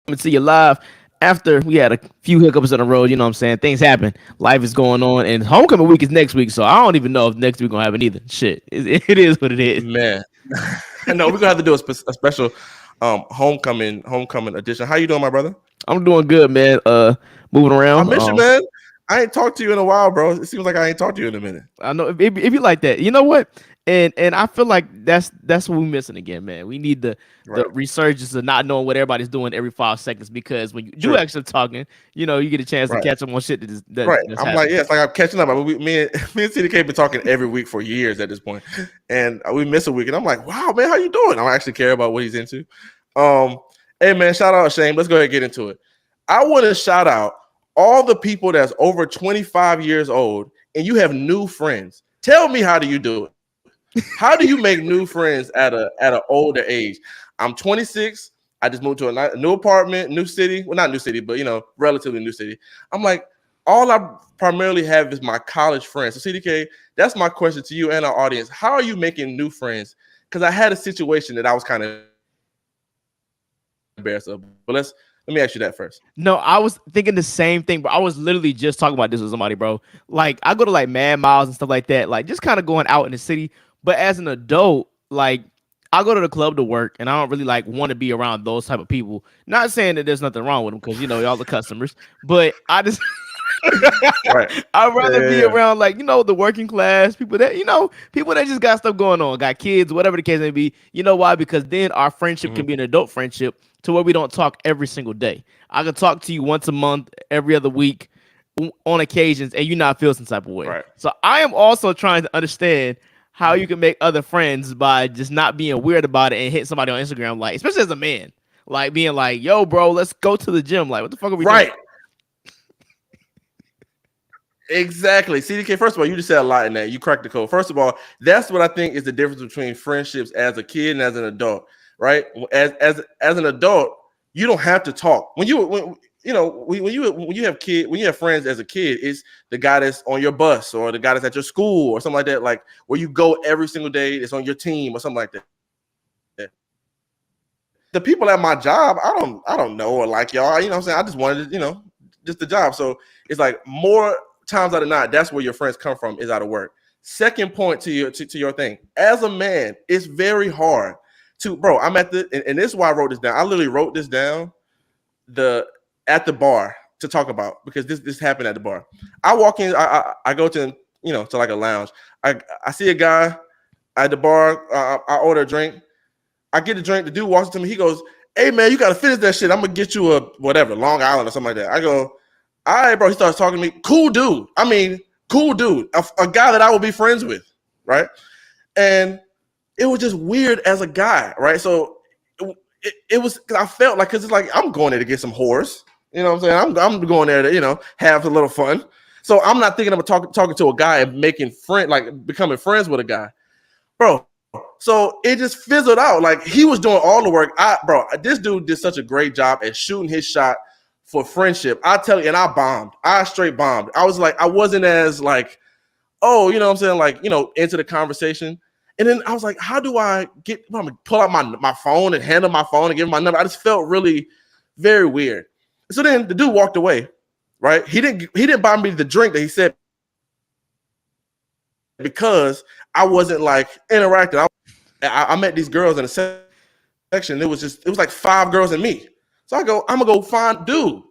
coming to you live after we had a few hiccups on the road. You know what I'm saying? Things happen. Life is going on, and homecoming week is next week. So I don't even know if next week gonna happen either. Shit, it is what it is. Man, no, we're gonna have to do a special homecoming edition. How you doing, my brother? I'm doing good, man. Moving I around. miss you, man. I ain't talked to you in a while, bro. It seems like I ain't talked to you in a minute. I know if you like that, you know what? And I feel like that's what we're missing again, man. We need the Right. resurgence of not knowing what everybody's doing every 5 seconds because when you do True. actually talking, you get a chance to Right. catch up on shit Right. that's I'm like, happening. yeah, it's like I'm catching up. I mean, me and CDK been talking every week for years at this point, and we miss a week, and I'm like, wow, man, how you doing? I don't actually care about what he's into. Um, hey, man, shout out Shane. Let's go ahead and get into it. I want to shout out all the people that's over 25 years old, and you have new friends. Tell me, how do you do it? How do you make new friends at an older age? I'm 26. I just moved to a new apartment, new city. Well, not new city, but relatively new city. I'm like, all I primarily have is my college friends. So CDK, that's my question to you and our audience. How are you making new friends? Because I had a situation that I was kind of embarrassed of. But let me ask you that first. No, I was thinking the same thing, but I was literally just talking about this with somebody, bro. Like I go to like Mad Miles and stuff like that, like just kind of going out in the city. But as an adult, like I go to the club to work, and I don't really like want to be around those type of people. Not saying that there's nothing wrong with them, because y'all the customers, but I just Right. I'd rather be Yeah. around like the working class people that people that just got stuff going on, got kids, whatever the case may be. You know why? Because then our friendship can Mhm. be an adult friendship to where we don't talk every single day. I can talk to you once a month, every other week, on occasions, and you not feel some type of way. Right. So I am also trying to understand how you can make other friends by just not being weird about it and hit somebody on Instagram, like especially as a man, like being like, "Yo, bro, let's go to the gym." Like, what the fuck are we doing? Right. Exactly. CDK, first of all, you just said a lot in that. You cracked the code. First of all, that's what I think is the difference between friendships as a kid and as an adult, right? As an adult, you don't have to talk. When you have friends as a kid, it's the guy that's on your bus or the guy that's at your school or something like that, like where you go every single day, it's on your team or something like that. The people at my job, I don't know or like y'all. You know what I'm saying? I just wanted, just the job. So it's like more times out of not, that's where your friends come from, is out of work. Second point to your thing. As a man, it's very hard to, bro. I'm at and this is why I wrote this down. I literally wrote this down at the bar to talk about, because this happened at the bar. I walk in, I go to like a lounge. I see a guy at the bar. I order a drink. I get a drink. The dude walks up to me. He goes, "Hey man, you gotta finish that shit. I'm gonna get you a whatever, Long Island or something like that." I go, "All right, bro." He starts talking to me. Cool dude. I mean, cool dude. A guy that I would be friends with, right? And it was just weird as a guy, right? So it was, because I felt like, because it's like I'm going there to get some whores. You know what I'm saying? I'm going there to have a little fun. So I'm not thinking about talking to a guy and becoming friends with a guy, bro. So it just fizzled out. Like, he was doing all the work. This dude did such a great job at shooting his shot for friendship. I tell you, and I bombed. I straight bombed. I was like, I wasn't as like, oh, you know what I'm saying? Like, into the conversation. And then I was like, how do I I'm gonna pull out my phone and hand him my phone and give him my number? I just felt really very weird. So then the dude walked away, right? He didn't buy me the drink that he said, because I wasn't like interacting. I met these girls in a section. It was like 5 girls and me. So I go, I'm gonna go find dude.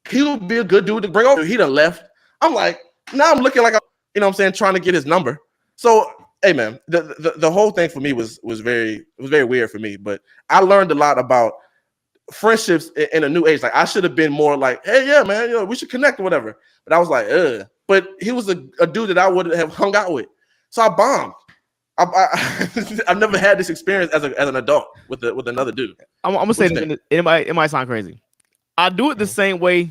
He would be a good dude to bring over. He done left. I'm like, now I'm looking like what I'm saying, trying to get his number. So hey man, the whole thing for me was very weird for me. But I learned a lot about friendships in a new age. Like, I should have been more like, hey, yeah, man, we should connect or whatever. But I was like, ugh. But he was a dude that I would have hung out with. So I bombed. I've never had this experience as an adult with another dude. I'm gonna say this, and it might sound crazy. I do it the same way.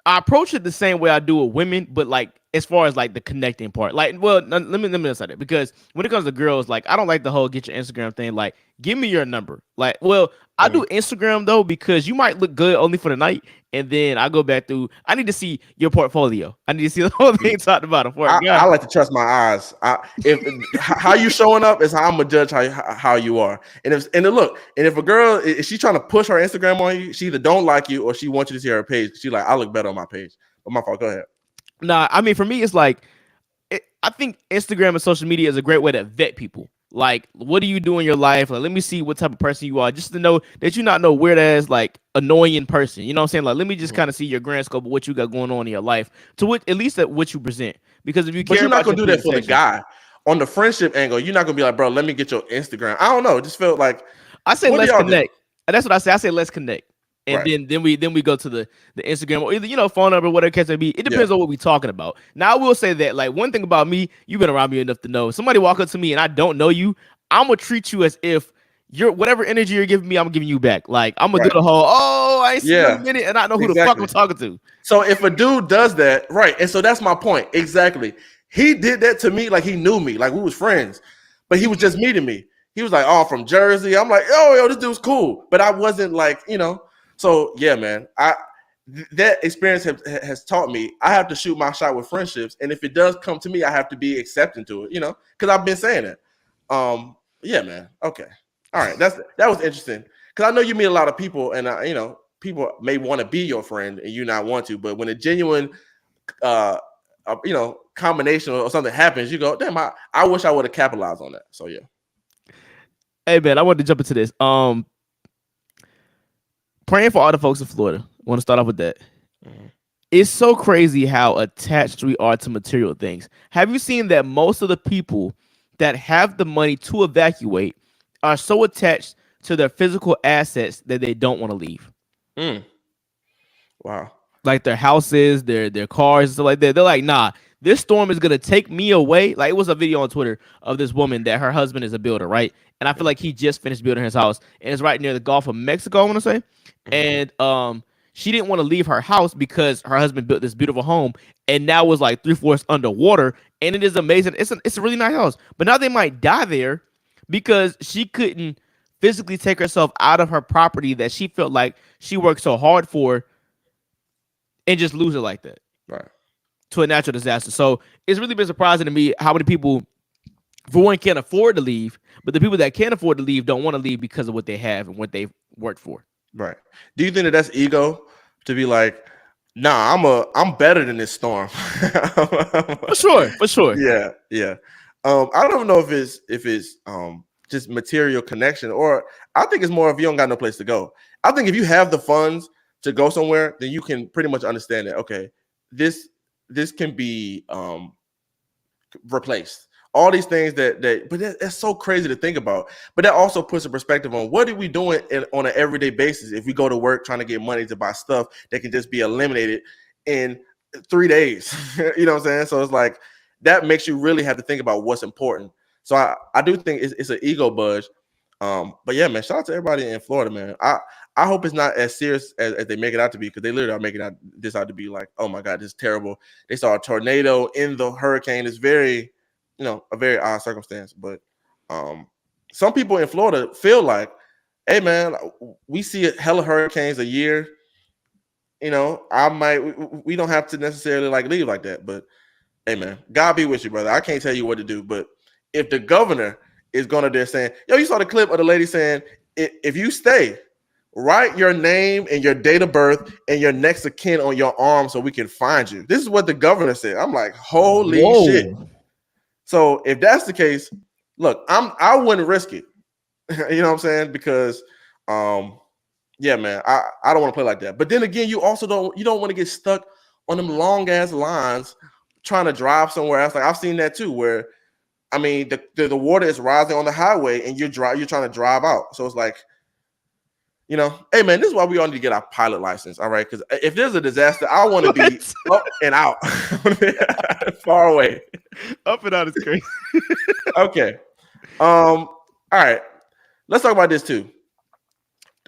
I approach it the same way I do with women, but like as far as like the connecting part. Like, well, let me say that because when it comes to girls, like I don't like the whole get your Instagram thing. Like, give me your number. Like, well, I do Mhm. Instagram though because you might look good only for the night, and then I go back through. I need to see your portfolio. I need to see the whole thing talked about before I I got. like to trust my eyes. If how you showing up is how I'm gonna judge how you are. And if a girl is she trying to push her Instagram on you, she either don't like you or she wants you to see her page. She like I look better on my page. But my fault. Go ahead. Nah, I mean for me, it's like I think Instagram and social media is a great way to vet people. Like, what do you do in your life? Like, let me see what type of person you are, just to know that you're not no weird ass like annoying person. You know what I'm saying? Like, let me just Mhm. kind of see your grand scope of what you got going on in your life, to what at least at what you present. Because if you But care you're not about gonna your do that for the presentation, guy. On the friendship angle, you're not gonna be like, bro, let me get your Instagram. I don't know. It just felt like, I say what do let's y'all do? connect. That's what I say. I say let's connect, and Right. then we go to the Instagram or either phone number, whatever case may be. It Yeah. depends on what we talking about. Now I will say that like one thing about me, you've been around me enough to know. Somebody walk up to me and I don't know you, I'm gonna treat you as if you're whatever energy you're giving me, I'm giving you back. Like I'm gonna do Right. the whole I ain't seen you in a Yeah. minute and I know who the fuck I'm Exactly. talking to. So if a dude does that, right, and so that's my point. Exactly. He did that to me like he knew me, like we was friends, but he was just meeting me. He was like, "Oh, I'm from Jersey." I'm like, "Oh, yo, this dude's cool," but I wasn't like. So yeah, man, that experience has taught me I have to shoot my shot with friendships, and if it does come to me, I have to be accepting to it. Because I've been saying it. Yeah, man. Okay, all right. That was interesting because I know you meet a lot of people, and people may want to be your friend and you not want to, but when a genuine uh combination or something happens, you go, damn, I wish I would have capitalized on that. So yeah. Hey man, I wanted to jump into this. Praying for all the folks in Florida. Want to start off with that. Mhm. It's so crazy how attached we are to material things. Have you seen that most of the people that have the money to evacuate are so attached to their physical assets that they don't want to leave? Mm. Wow. Like their houses, their cars, and stuff like that. They're like, nah, this storm is gonna take me away. Like it was a video on Twitter of this woman that her husband is a builder, right? And I feel Mhm. like he just finished building his house, and it's right near the Gulf of Mexico. I want to say, Mhm. and she didn't want to leave her house because her husband built this beautiful home, and now was like 3/4 underwater, and it is amazing. It's a really nice house, but now they might die there because she couldn't physically take herself out of her property that she felt like she worked so hard for and just lose it like that Right. to a natural disaster. So it's really been surprising to me how many people, for one, can't afford to leave, but the people that can afford to leave don't want to leave because of what they have and what they've worked for. Right. Do you think that that's ego to be like, nah, I'm better than this storm? For sure, for sure. Yeah, yeah. I don't know if it's just material connection, or I think it's more if you don't got no place to go. I think if you have the funds to go somewhere, then you can pretty much understand that. Okay, this this can be replaced. All these things but that's so crazy to think about. But that also puts a perspective on what are we doing on an everyday basis if we go to work trying to get money to buy stuff that can just be eliminated in 3 days. You know what I'm saying? So it's like that makes you really have to think about what's important. So I do think it's an ego budge. But yeah, man, shout out to everybody in Florida, man. I hope it's not as serious as they make it out to be, because they literally are making this out to be like, oh my god, this is terrible. They saw a tornado in the hurricane. It's very, a very odd circumstance. But um, some people in Florida feel like, hey man, we see hella hurricanes a year. We don't have to necessarily like leave like that. But hey man, God be with you, brother. I can't tell you what to do, but if the governor is going there saying, yo, you saw the clip of the lady saying, if you stay, write your name and your date of birth and your next of kin on your arm so we can find you. This is what the governor said. I'm like, holy shit. Whoa. So if that's the case, look, I wouldn't risk it. You know what I'm saying? Because yeah, man, I don't want to play like that. But then again, you don't want to get stuck on them long ass lines trying to drive somewhere else. Like I've seen that too, where I mean the water is rising on the highway and you're trying to drive out. So it's like, hey man, this is why we all need to get our pilot license. All right. Because if there's a disaster, I want to be What? up and out. Far away. Up and out is crazy. Okay. All right. Let's talk about this too.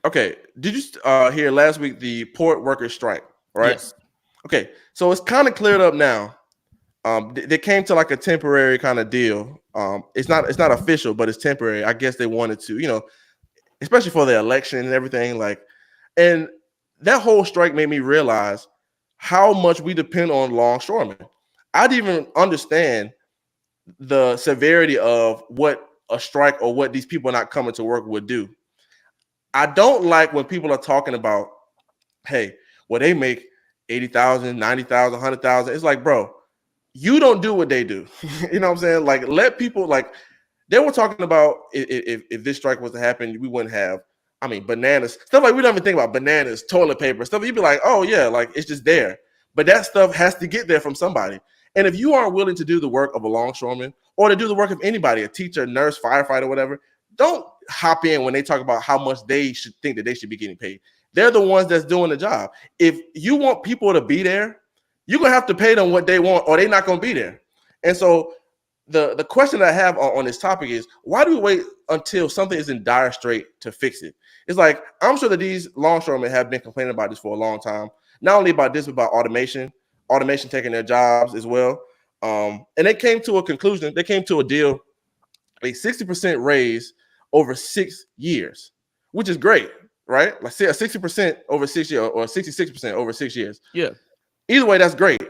Okay. Did you hear last week the port workers strike? Right. Yes. Okay. So it's kind of cleared up now. They came to like a temporary kind of deal. It's not official, but it's temporary. I guess they wanted to, especially for the election and everything. Like, and that whole strike made me realize how much we depend on longshoremen. I didn't even understand the severity of what a strike or what these people not coming to work would do. I don't like when people are talking about, hey, well, they make 80,000, 90,000, 100,000. It's like, bro, you don't do what they do. You know what I'm saying? Like, let people, like, they were talking about if this strike was to happen, we wouldn't have, I mean, bananas, stuff like we don't even think about bananas, toilet paper, stuff. You'd be like, oh, yeah, like it's just there. But that stuff has to get there from somebody. And if you aren't willing to do the work of a longshoreman or to do the work of anybody, a teacher, nurse, firefighter, whatever, don't hop in when they talk about how much they should think that they should be getting paid. They're the ones that's doing the job. If you want people to be there, you're gonna have to pay them what they want, or they're not gonna be there. And so the question I have on this topic is, why do we wait until something is in dire strait to fix it? It's like, I'm sure that these longshoremen have been complaining about this for a long time. Not only about this, but about automation taking their jobs as well. And they came to a conclusion. They came to a deal, a 60% raise over 6 years, which is great, right? Like say a 60% over 6 years or 66% over 6 years. Yeah. Either way, that's great.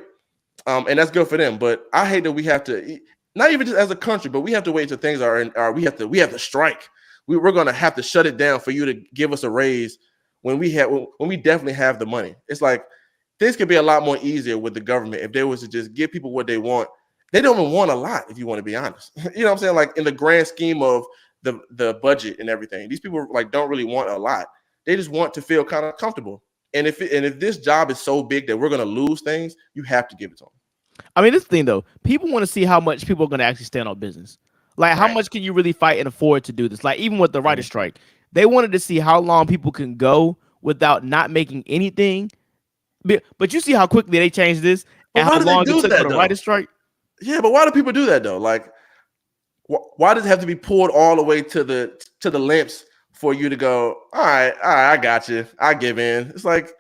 And that's good for them. But I hate that we have to, not even just as a country, but we have to wait until things are we have to strike. We're gonna have to shut it down for you to give us a raise when we definitely have the money. It's like things could be a lot more easier with the government if they was to just give people what they want. They don't even want a lot, if you want to be honest. You know what I'm saying? Like in the grand scheme of the budget and everything, these people like don't really want a lot. They just want to feel kind of comfortable. And if this job is so big that we're gonna lose things, you have to give it to them. I mean, this thing though, people want to see how much people are going to actually stand on business. Like, how Right. much can you really fight and afford to do this? Like, even with the writer Mhm. strike, they wanted to see how long people can go without not making anything. But you see how quickly they changed this But and how why do they long it do took for that the though? writer strike. Yeah, but why do people do that though? Like, why does it have to be pulled all the way to the limps for you to go? All right, I got you. I give in. It's like,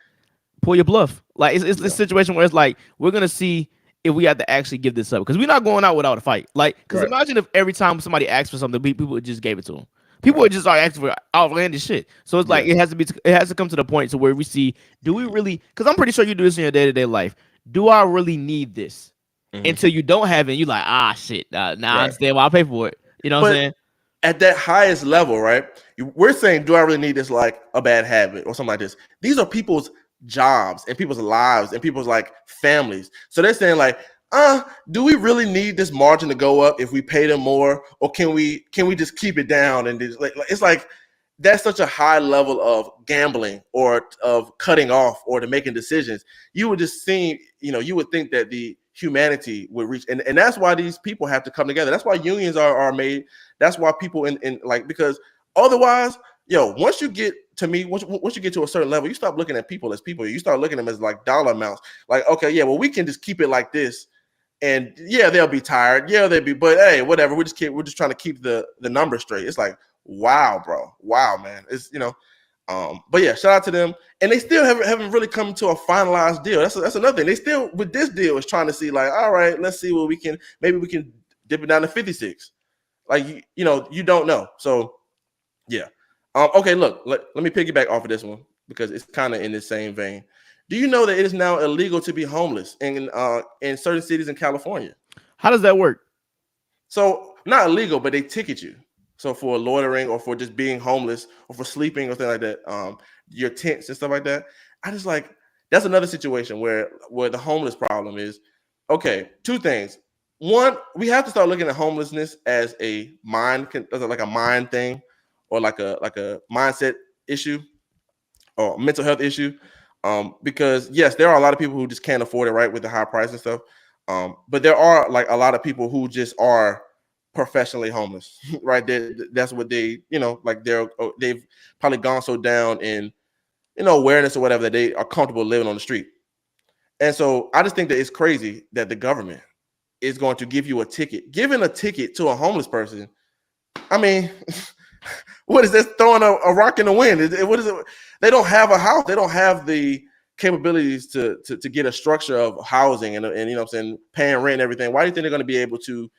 Pull your bluff. Like, it's this yeah, situation where it's like we're gonna see if we have to actually give this up because we're not going out without a fight. Like, because right, imagine if every time somebody asks for something, people would just gave it to them. People right, would just start asking for outlandish shit. So it's like yeah, it has to come to the point to where we see, do we really? Because I'm pretty sure you do this in your day to day life. Do I really need this? hmm, Until you don't have it, you like, ah, shit. Now I right. understand why I pay for it. You know what I'm But saying? at that highest level, right? We're saying, do I really need this like a bad habit or something like this? These are people's jobs and people's lives and people's like families. So they're saying like, do we really need this margin to go up if we pay them more, or can we just keep it down? And it's like that's such a high level of gambling or of cutting off or to making decisions. You would just see, you would think that the humanity would reach, and that's why these people have to come together. That's why unions are made. That's why people in like, because otherwise, once you get to me, once you get to a certain level, you stop looking at people as people. You start looking at them as like dollar amounts. Like, okay, yeah, well, we can just keep it like this, and yeah, they'll be tired. Yeah, they'll be, but hey, whatever. We're just trying to keep the number straight. It's like, wow, bro, wow, man. It's but yeah, shout out to them, and they still haven't really come to a finalized deal. That's another thing. They still with this deal is trying to see like, all right, let's see what maybe we can dip it down to 56. Like you don't know. So yeah. Okay, look, let me piggyback off of this one because it's kind of in the same vein. Do you know that it is now illegal to be homeless in certain cities in California? How does that work? So not illegal, but they ticket you. So for loitering or for just being homeless or for sleeping or things like that, your tents and stuff like that. I just like that's another situation where the homeless problem is. Okay, two things. One, we have to start looking at homelessness as as like a mind thing, or like a mindset issue or mental health issue. Because yes, there are a lot of people who just can't afford it, right, with the high price and stuff. But there are like a lot of people who just are professionally homeless, right? That's what like they've probably gone so down in awareness or whatever that they are comfortable living on the street. And so I just think that it's crazy that the government is going to give you a ticket. Giving a ticket to a homeless person, I mean, what is this, throwing a rock in the wind? What is it? They don't have a house. They don't have the capabilities to get a structure of housing and you know what I'm saying, paying rent and everything, why do you think they're going to be able to,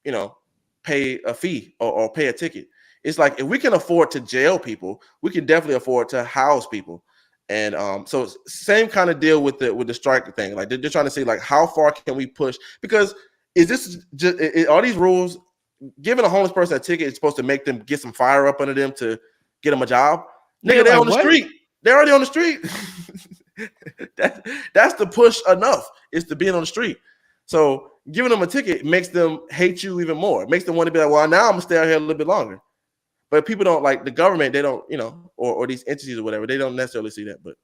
you know, pay a fee or pay a ticket? It's like if we can afford to jail people, we can definitely afford to house people. And so same kind of deal with the strike thing. Like they're trying to say like how far can we push? Because is this just are these rules giving a homeless person a ticket is supposed to make them get some fire up under them to get them a job? Nigga, Nigga, they're like on the what? street. They're already on the street. That's the push enough is to being on the street. So giving them a ticket makes them hate you even more. It makes them want to be like, well, now I'm gonna stay out here a little bit longer. But people don't like the government. They don't, you know, or these entities or whatever. They don't necessarily see that. But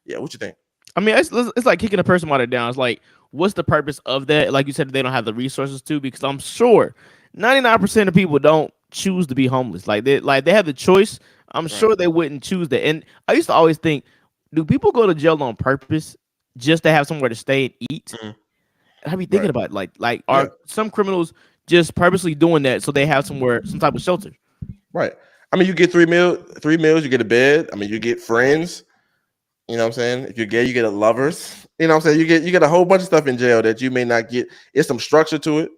yeah, what you think? I mean, it's like kicking a person while they're down. It's like, what's the purpose of that? Like you said, they don't have the resources to, because I'm sure 99% of people don't choose to be homeless. Like they have the choice. I'm Right. sure they wouldn't choose that. And I used to always think, do people go to jail on purpose just to have somewhere to stay and eat? Mhm. And I be thinking Right. about it, like Yeah. are some criminals just purposely doing that so they have somewhere, some type of shelter? Right. I mean, you get 3 meals, you get a bed. I mean, you get friends. You know what I'm saying? If you're gay, you get a lovers. You know what I'm saying? You get a whole bunch of stuff in jail that you may not get. It's some structure to it.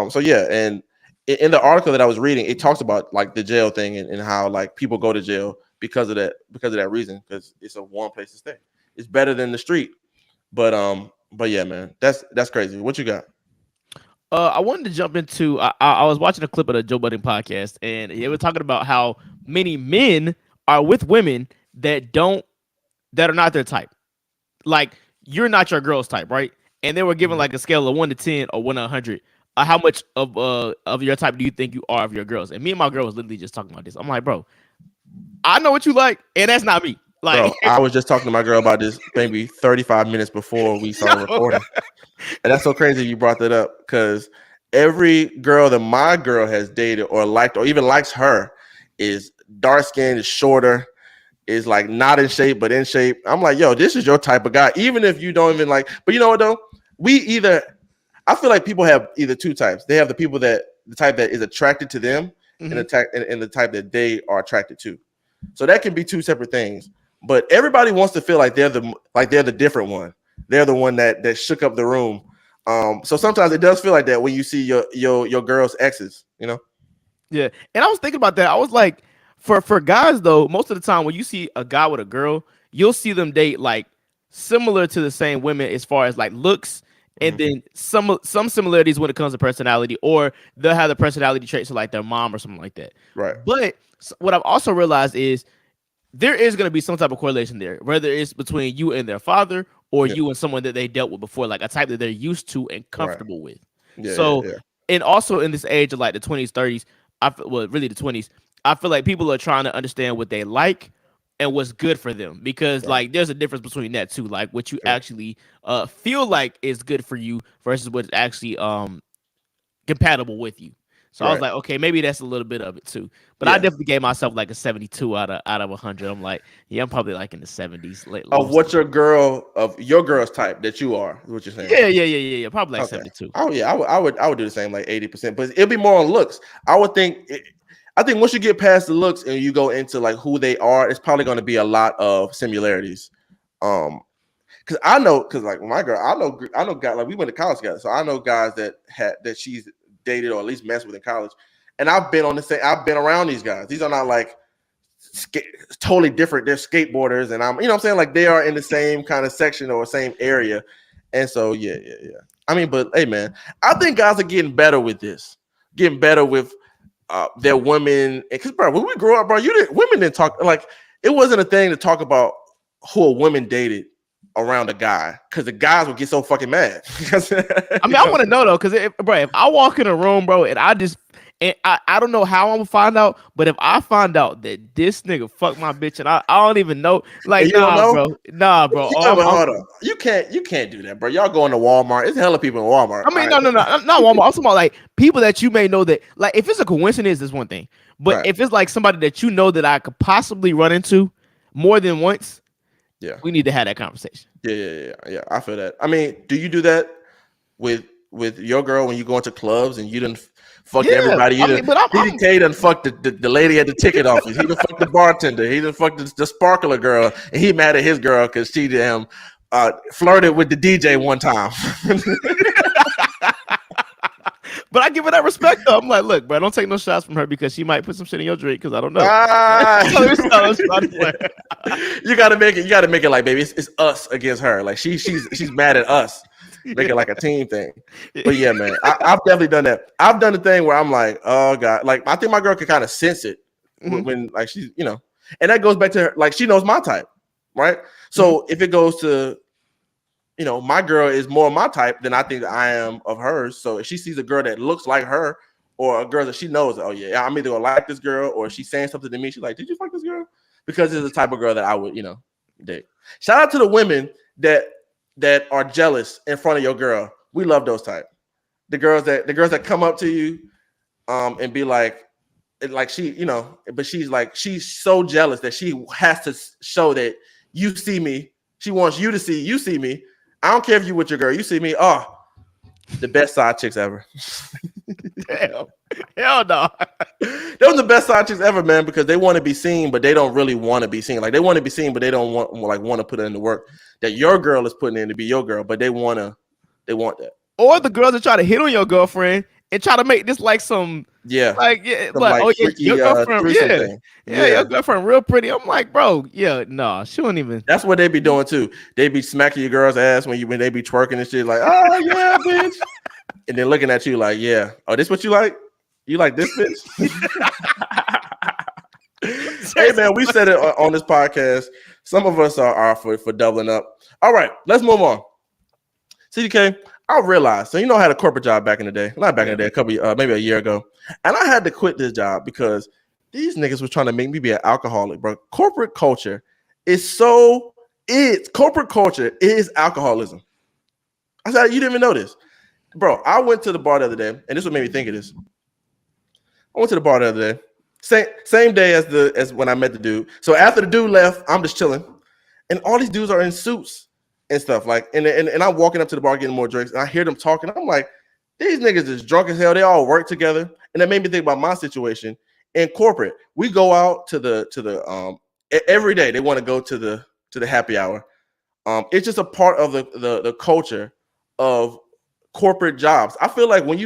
So yeah, and in the article that I was reading, it talks about like the jail thing and how like people go to jail because of that reason, because it's a warm place to stay. It's better than the street. But yeah, man, that's crazy. What you got? I wanted to jump into. I was watching a clip of the Joe Budden podcast, and they were talking about how many men are with women that are not their type. Like, you're not your girl's type, right? And they were given Mhm. like a scale of 1 to 10 or 1 to 100. How much of your type do you think you are of your girls? And me and my girl was literally just talking about this. I'm like, bro, I know what you like, and that's not me. Like, Bro, I was just talking to my girl about this maybe 35 minutes before we started yo, recording. And that's so crazy you brought that up because every girl that my girl has dated or liked or even likes her is dark skinned, is shorter, is like not in shape, but in shape. I'm like, yo, this is your type of guy, even if you don't even like. But you know what though? I feel like people have either two types. They have the type that is attracted to them, and mhm. and the type that they are attracted to. So that can be two separate things. But everybody wants to feel like they're the different one. They're the one that shook up the room. So sometimes it does feel like that when you see your girl's exes. You know. Yeah, and I was thinking about that. I was like, for guys though, most of the time when you see a guy with a girl, you'll see them date like similar to the same women as far as like looks, and Mhm. then some similarities when it comes to personality, or they'll have the personality traits of like their mom or something like that. Right. But what I've also realized is there is going to be some type of correlation there, whether it's between you and their father or Yeah. you and someone that they dealt with before, like a type that they're used to and Right. comfortable with. Yeah. Yeah. So, Yeah. and also in this age of like the 20s, 30s, well, really the 20s, I feel like people are trying to understand what they like and what's good for them, because Right. like there's a difference between that too, like what you Yeah. actually feel like is good for you versus what's actually compatible with you. So I was Right. like, okay, maybe that's a little bit of it too. But I Yeah. definitely gave myself like a 72 out of 100. I'm like, yeah, I'm probably like in the 70s, low Of what 70s. your girl's type that you are, is what you're saying. Yeah. Probably like Okay. 72. Oh yeah, I would do the same, like 80%, but it'll be more on looks. I think once you get past the looks and you go into like who they are, it's probably going to be a lot of similarities. Because because like my girl, I know guys, like we went to college together, so I know guys that she's dated or at least messed with in college, and I've been around these guys. These are not like ska- totally different. They're skateboarders, and you know what I'm saying, like they are in the same kind of section or same area, and so yeah. I mean, but hey, man, I think guys are getting better with this, getting better with their women. Because bro, when we grew up, bro, women didn't talk like it wasn't a thing to talk about who a woman dated around a guy because the guys would get so fucking mad. I mean, You I know? want to know though, because bro, if I walk in a room, bro, and I don't know how I'm gonna find out, but if I find out that this nigga fucked my bitch and I don't even know, And like, you don't know? nah, bro. Oh, Yeah, but hold on. You can't do that, bro. Y'all going to Walmart. It's hella people in Walmart. I All mean, right. no, not Walmart. I'm talking about like people that you may know that, like, if it's a coincidence, it's one thing, but Right. if it's like somebody that you know that I could possibly run into more than once, Yeah. we need to have that conversation. Yeah. I feel that. I mean, do you do that with your girl when you go into clubs and you didn't fucked Yeah, everybody. I mean, but I'm CDK done fucked the lady at the ticket office. He done fucked the bartender. He done fucked the sparkler girl, and he mad at his girl because she damn flirted with the DJ one time. but I give her that respect though. I'm like, look, bro, don't take no shots from her because she might put some shit in your drink because I don't know. Ah, I'm trying to play. you gotta make it. You gotta make it like, baby, it's us against her. Like she's mad at us. Make it like a team thing. But yeah, man, I've definitely done that. I've done the thing where I'm like, oh god, like I think my girl can kind of sense it when like she's, and that goes back to her. Like she knows my type, right? So if it goes to, my girl is more my type than I think I am of hers. So if she sees a girl that looks like her, or a girl that she knows, oh yeah, I'm either gonna like this girl, or she's saying something to me, she's like, did you fuck this girl? Because it's the type of girl that I would, date. Shout out to the women that are jealous in front of your girl. We love those type. The girls that come up to you, and be like she, but she's so jealous that she has to show that you see me. She wants you to see you see me. I don't care if you with your girl. You see me. Oh, the best side chicks ever. Damn. Hell no. Those are the best side chicks ever, man, because they want to be seen, but they don't really want to be seen. Like they want to be seen, but they don't want to put in the work that your girl is putting in to be your girl, but they want that. Or the girls that try to hit on your girlfriend and try to make this like some like freaky, your girlfriend thing. Your girlfriend real pretty. I'm like, bro, no, she won't even. That's what they be doing too. They be smacking your girl's ass when they be twerking and shit, like, oh yeah, bitch, and then looking at you like, yeah, oh, this what you like? You like this bitch? Hey man, we said it on this podcast. Some of us are for doubling up. All right, let's move on. CDK, I realized, so I had a corporate job back in the day. Not back in the day, a couple maybe a year ago. And I had to quit this job because these niggas was trying to make me be an alcoholic, bro. Corporate culture is corporate culture is alcoholism. I said, you didn't even know this. Bro, I went to the bar the other day, and this what made me think of this. I went to the bar the other day. Same day as when I met the dude. So after the dude left, I'm just chilling. And all these dudes are in suits and stuff. Like, and I'm walking up to the bar getting more drinks, and I hear them talking. I'm like, these niggas is drunk as hell. They all work together. And that made me think about my situation in corporate. We go out to the every day. They want to go to the happy hour. It's just a part of the culture of corporate jobs. I feel like once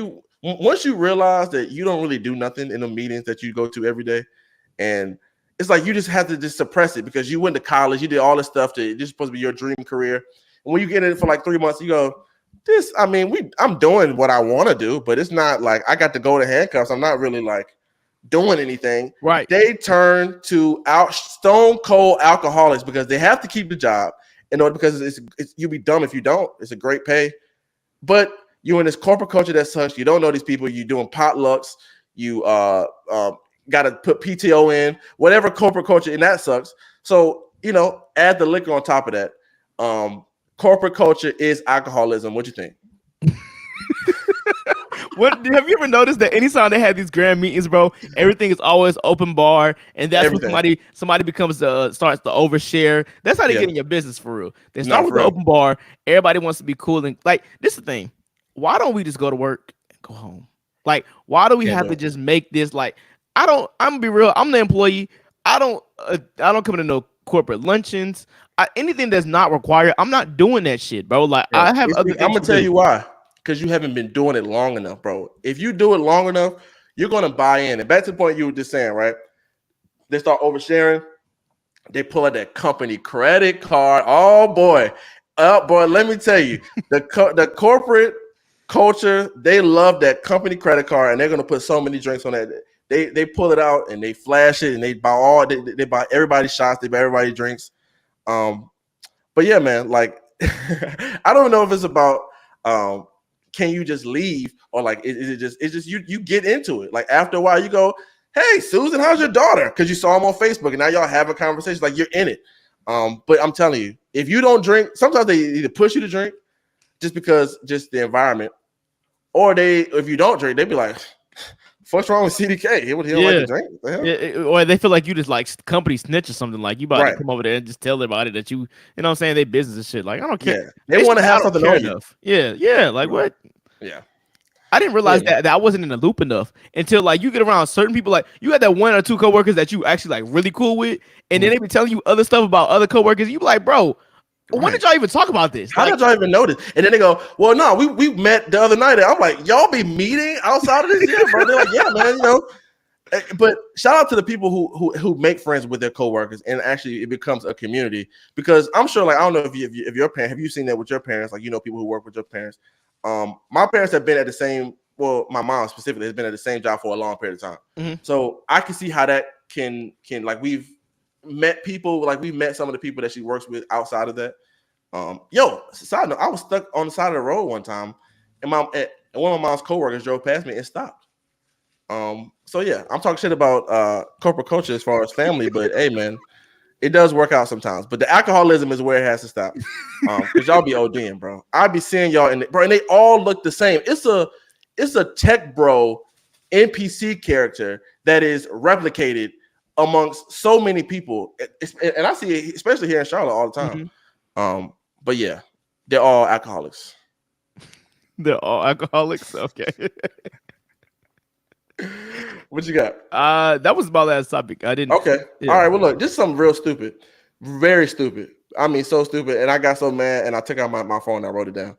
you realize that you don't really do nothing in the meetings that you go to every day, and it's like you just have to just suppress it because you went to college, you did all this stuff this is supposed to be your dream career. And when you get in it for like 3 months, you go, I'm doing what I want to do, but it's not like I got to go to handcuffs. I'm not really like doing anything. Right. They turn to stone cold alcoholics because they have to keep the job in order, because you'd be dumb if you don't. It's a great pay, but you're in this corporate culture that sucks. You don't know these people. You're doing potlucks. You got to put PTO in, whatever corporate culture, and that sucks. So, add the liquor on top of that. Corporate culture is alcoholism. What you think? Have you ever noticed that anytime they have these grand meetings, bro, everything is always open bar, and that's when somebody becomes starts to overshare. That's how they get in your business for real. They start with the open bar. Everybody wants to be cool, and like this is the thing. Why don't we just go to work and go home? Like, why do we have to just make this like? I'm gonna be real. I'm the employee. I don't come to no corporate luncheons. Anything that's not required, I'm not doing that shit, bro. Like I have other. I'm gonna tell you why. Because you haven't been doing it long enough, bro. If you do it long enough, you're gonna buy in. And back to the point you were just saying, right? They start oversharing. They pull out that company credit card. Oh boy, let me tell you, the corporate culture, they love that company credit card, and they're gonna put so many drinks on that. They pull it out and they flash it, and they buy they buy everybody shots, they buy everybody drinks. But yeah, man, like I don't know if it's about can you just leave, or like it's just you get into it. Like after a while, you go, hey Susan, how's your daughter? Because you saw him on Facebook, and now y'all have a conversation. Like you're in it. But I'm telling you, if you don't drink, sometimes they either push you to drink just because the environment, or if you don't drink, they be like, what's wrong with CDK? He don't like to drink. Or they feel like you just like company snitch or something. Like you about to come over there and just tell everybody that you know what I'm saying, they business and shit. Like I don't care. Yeah. They want to have something on you. Yeah. Like what? Yeah. I didn't So realize yeah, that I wasn't in the loop enough until like you get around certain people. Like you had that one or two coworkers that you actually like really cool with, and then mhm. they be telling you other stuff about other coworkers. You be like, bro, when did Right. y'all even talk about this? How Like, did y'all even notice? And then they go, "Well, no, we met the other night." And I'm like, "Y'all be meeting outside of this?" Yeah, bro. They're like, "Yeah, man, you know." But shout out to the people who make friends with their coworkers, and actually it becomes a community. Because I'm sure, like, I don't know if your parents, have you seen that with your parents? Like, you know, people who work with your parents. My parents have been at the same. Well, my mom specifically has been at the same job for a long period of time. mhm. So I can see how that can like we've met people, like we met some of the people that she works with outside of that. Yo, side note, I was stuck on the side of the road one time, and one of my mom's coworkers drove past me and stopped. So yeah, I'm talking shit about corporate culture as far as family, but hey, man, it does work out sometimes. But the alcoholism is where it has to stop. Because y'all be ODing, bro. I be seeing y'all bro, and they all look the same. It's a tech bro NPC character that is replicated amongst so many people, and I see it especially here in Charlotte all the time. Mhm. But yeah, they're all alcoholics. They're all alcoholics. Okay. What you got? That was my last topic. I didn't. Okay. All Yeah. right. Well, look, this is something real stupid. Very stupid. I mean, so stupid. And I got so mad and I took out my phone and I wrote it down.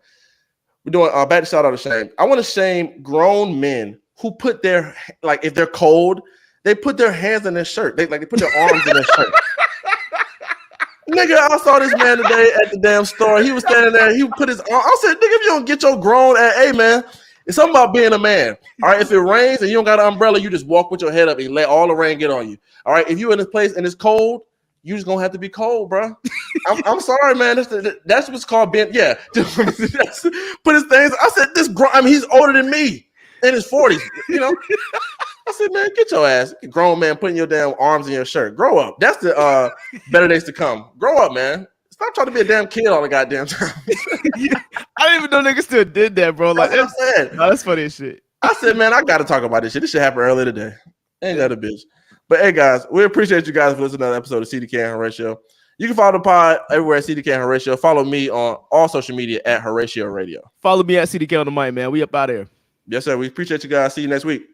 We're doing back to shout out to shame. I want to shame grown men who put their, like, if they're cold, they put their hands in their shirt. They put their arms in their shirt. Nigga, I saw this man today at the damn store. He was standing there. He put his arm. I said, nigga, if you don't get your grown ass, hey, man, it's something about being a man. All right, if it rains and you don't got an umbrella, you just walk with your head up and let all the rain get on you. All right, if you in this place and it's cold, you just gonna have to be cold, bro. I'm sorry, man. That's what's called being. Yeah, put his things. I said this. I mean, he's older than me in his 40s. You know. I said, man, get your ass, grown man, putting your damn arms in your shirt. Grow up. That's the better days to come. Grow up, man. Stop trying to be a damn kid all the goddamn time. Yeah. I didn't even know niggas still did that, bro. Like, That's what I said. no, that's funny as shit. I said, man, I got to talk about this shit. This shit happened earlier today. Ain't that a bitch? But hey, guys, we appreciate you guys for listening to another episode of CDK and Horatio. You can follow the pod everywhere at CDK and Horatio. Follow me on all social media at Horatio Radio. Follow me at CDK on the mic, man. We up out here. Yes, sir. We appreciate you guys. See you next week.